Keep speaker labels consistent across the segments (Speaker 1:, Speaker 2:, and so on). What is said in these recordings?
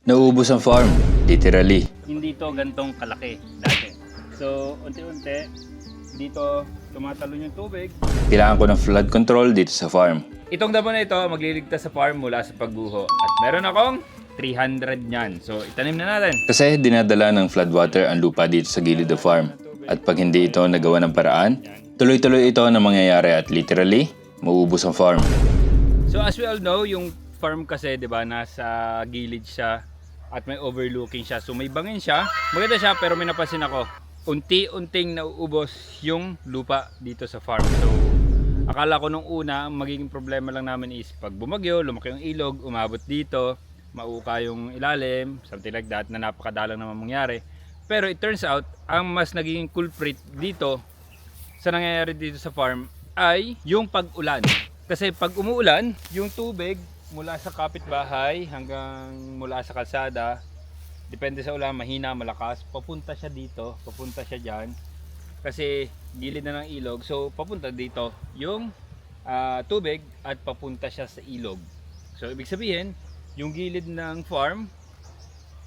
Speaker 1: Nauubos ang farm, literally.
Speaker 2: Hindi to gantong kalaki dati. So, unti-unti, dito tumatalon yung tubig.
Speaker 1: Kailangan ko ng flood control dito sa farm.
Speaker 2: Itong damo na ito, magliligtas sa farm mula sa pagguho. At meron akong 300 niyan. So, itanim na natin.
Speaker 1: Kasi dinadala ng floodwater ang lupa dito sa gilid ng farm. At pag hindi ito nagawa ng paraan, tuloy-tuloy ito na mangyayari at literally, mauubos ang farm.
Speaker 2: So, as we all know, yung farm kasi, di ba, nasa gilid siya at may overlooking siya. So, may bangin siya. Maganda siya, pero may napansin ako. Unti-unting nauubos yung lupa dito sa farm. So, akala ko nung una, ang magiging problema lang namin is pag bumagyo, lumaki yung ilog, umabot dito, mauka yung ilalim, something like that, na napakadalang naman mangyari. Pero it turns out, ang mas naging culprit dito sa nangyayari dito sa farm ay yung pag-ulan. Kasi pag umuulan, yung tubig mula sa kapitbahay hanggang mula sa kalsada, depende sa ulan, mahina, malakas, papunta siya dito, papunta siya dyan. Kasi gilid na ng ilog, so papunta dito yung tubig at papunta siya sa ilog. So ibig sabihin, yung gilid ng farm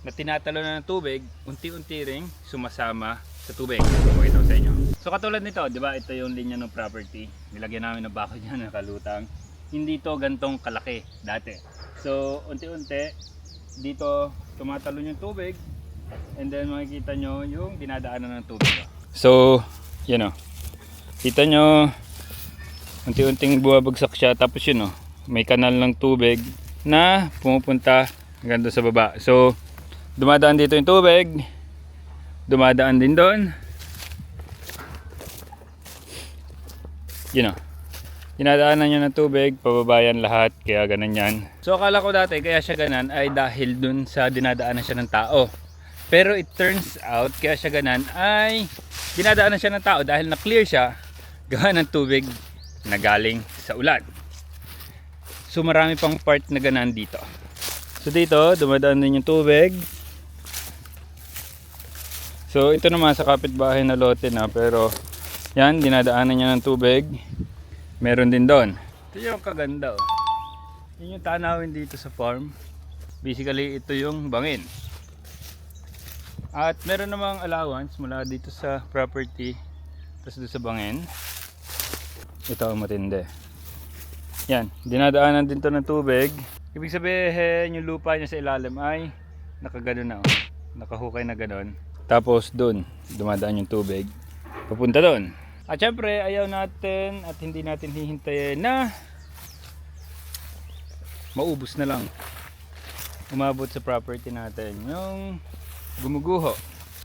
Speaker 2: na tinatalo na ng tubig, unti-unti ring sumasama sa tubig. Pakita ko sa inyo. So katulad nito, di ba, ito yung linya ng property. Nilagyan namin ng bakod niya na kalutang. Hindi to gantong kalaki dati. So unti-unti dito tumatalon yung tubig, and then makikita nyo yung dinadaanan ng tubig. So yan o, kita nyo unti-unting buwabagsak siya, tapos yun o, may kanal ng tubig na pumupunta hanggang doon sa baba. So dumadaan dito yung tubig, dumadaan din doon, yun o, dinadaanan niya ng tubig, pababayan lahat, kaya ganun yan. So akala ko dati kaya siya ganan ay dahil dun sa dinadaanan siya ng tao. Pero it turns out kaya siya ganan ay dinadaanan siya ng tao dahil na-clear siya gawa ng tubig na galing sa ulan. So marami pang part na ganan dito. So dito dumadaan din yung tubig. So ito naman sa kapitbahay na lote na, pero yan, dinadaanan niya ng tubig. Meron din doon. Ito yung kaganda oh. Yun yung tanawin dito sa farm. Basically ito yung bangin. At meron namang allowance mula dito sa property tapos doon sa bangin. Ito ang matindi. Yan, dinadaanan din to ng tubig. Ibig sabihin yung lupa niya sa ilalim ay nakagano na oh. Nakahukay na ganon. Tapos doon dumadaan yung tubig papunta doon. At syempre ayaw natin at hindi natin hihintayin na maubos na lang, umabot sa property natin yung gumuguho.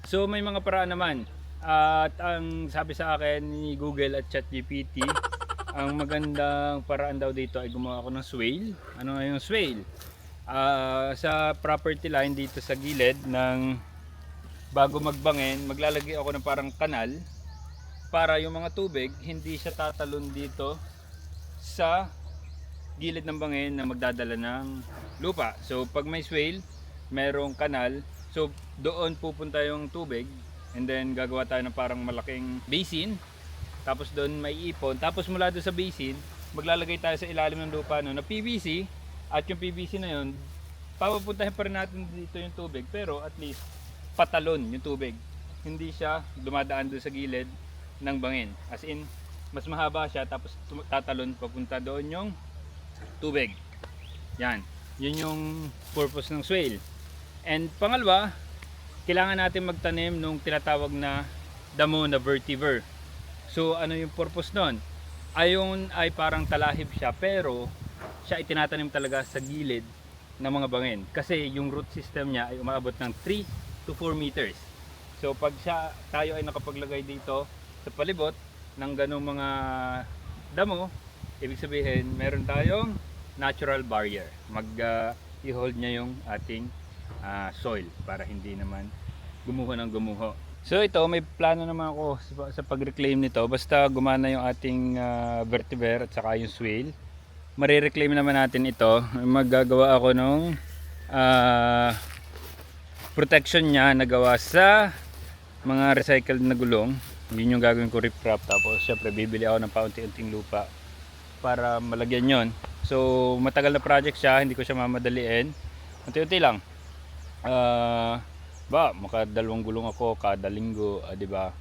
Speaker 2: So may mga paraan naman, at ang sabi sa akin ni Google at ChatGPT, ang magandang paraan daw dito ay gumawa ako ng swale. Ano nga yung swale? Sa property line dito sa gilid ng bago magbangin, maglalagay ako ng parang kanal para yung mga tubig hindi siya tatalon dito sa gilid ng bangin na magdadala ng lupa. So pag may swale, merong kanal, so doon pupunta yung tubig, and then gagawa tayo ng parang malaking basin, tapos doon may ipon, tapos mula doon sa basin maglalagay tayo sa ilalim ng lupa no, na PVC, at yung PVC na yun papapuntahin pa rin natin dito yung tubig, pero at least patalon yung tubig, hindi siya dumadaan doon sa gilid ng bangin, as in mas mahaba siya tapos tatalon papunta doon yung tubig. Yan, yun yung purpose ng swale. And pangalawa, kailangan natin magtanim nung tinatawag na damo na vetiver. So ano yung purpose nun? Ayon ay parang talahib siya, pero siya itinatanim talaga sa gilid ng mga bangin kasi yung root system niya ay umaabot ng 3 to 4 meters. So pag tayo ay nakapaglagay dito sa palibot ng ganong mga damo, ibig sabihin meron tayong natural barrier. I-hold niya yung ating soil para hindi naman gumuho ng gumuho. So ito, may plano naman ako sa pag-reclaim nito. Basta gumana yung ating vetiver at saka yung swale, marireclaim naman natin ito. Maggagawa ako ng protection niya na gawa sa mga recycled na gulong. Yun yung gagawin ko, riprap. Tapos syempre bibili ako ng paunti-unting lupa para malagyan yon. So matagal na project siya, hindi ko siya mamadaliin. Unti-unti lang. Makadalawang gulong ako kada linggo, di ba?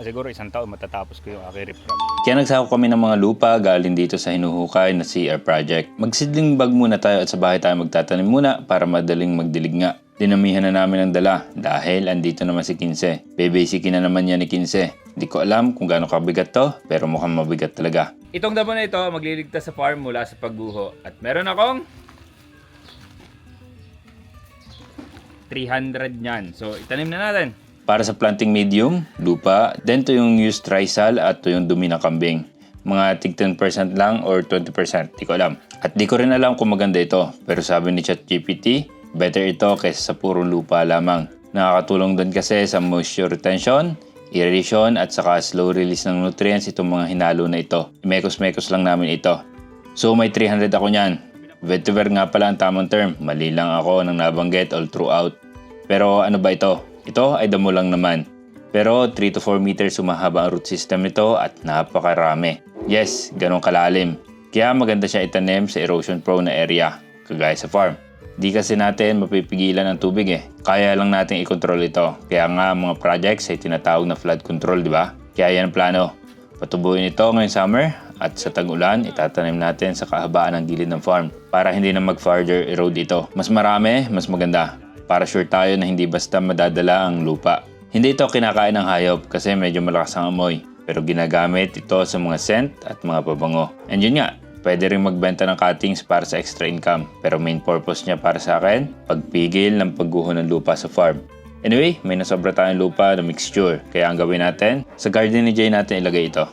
Speaker 2: Siguro isang taon matatapos ko yung aking riprap.
Speaker 1: Kaya nagsako kami ng mga lupa galing dito sa hinuhukay na CR project. Magsidling bag muna tayo at sa bahay tayo magtatanim muna para madaling magdilig nga. Dinamihan na namin ang dala dahil andito naman si Kinse. Bebasikin na naman yan ni Kinse. Hindi ko alam kung gaano kabigat to, pero mukhang mabigat talaga.
Speaker 2: Itong damo na ito magliligtas sa farm mula sa pagguho. At meron akong 300 niyan. So itanim na natin.
Speaker 1: Para sa planting medium, lupa, then to yung used trisal at to yung dumi ng kambing. Mga tig 10% lang or 20%, di ko alam. At di ko rin alam kung maganda ito, pero sabi ni ChatGPT, better ito kaysa sa puro lupa lamang. Nakakatulong din kasi sa moisture retention, aeration at saka slow release ng nutrients itong mga hinalo na ito. Mekos-mekos lang namin ito. So may 300 ako niyan. Vetiver nga pala ang tamang term, mali lang ako nang nabanggit all throughout. Pero ano ba ito? Ito ay damo lang naman. Pero 3 to 4 meters sumahaba ang root system nito at napakarami. Yes, ganun kalalim. Kaya maganda siya itanim sa erosion prone na area, kagaya sa farm. Di kasi natin mapipigilan ang tubig Kaya lang natin i-control ito. Kaya nga mga projects ay tinatawag na flood control, di ba? Kaya yan ang plano. Patubuin ito ngayong summer at sa tag-ulan itatanim natin sa kahabaan ng gilid ng farm para hindi na mag-further erode ito. Mas marami, mas maganda. Para sure tayo na hindi basta madadala ang lupa. Hindi ito kinakain ng hayop kasi medyo malakas ang amoy. Pero ginagamit ito sa mga scent at mga pabango. And yun nga, pwede rin magbenta ng cuttings para sa extra income. Pero main purpose niya para sa akin, pagpigil ng pagguho ng lupa sa farm. Anyway, may nasobra tayong lupa na mixture. Kaya ang gawin natin, sa garden ni Jay natin ilagay ito.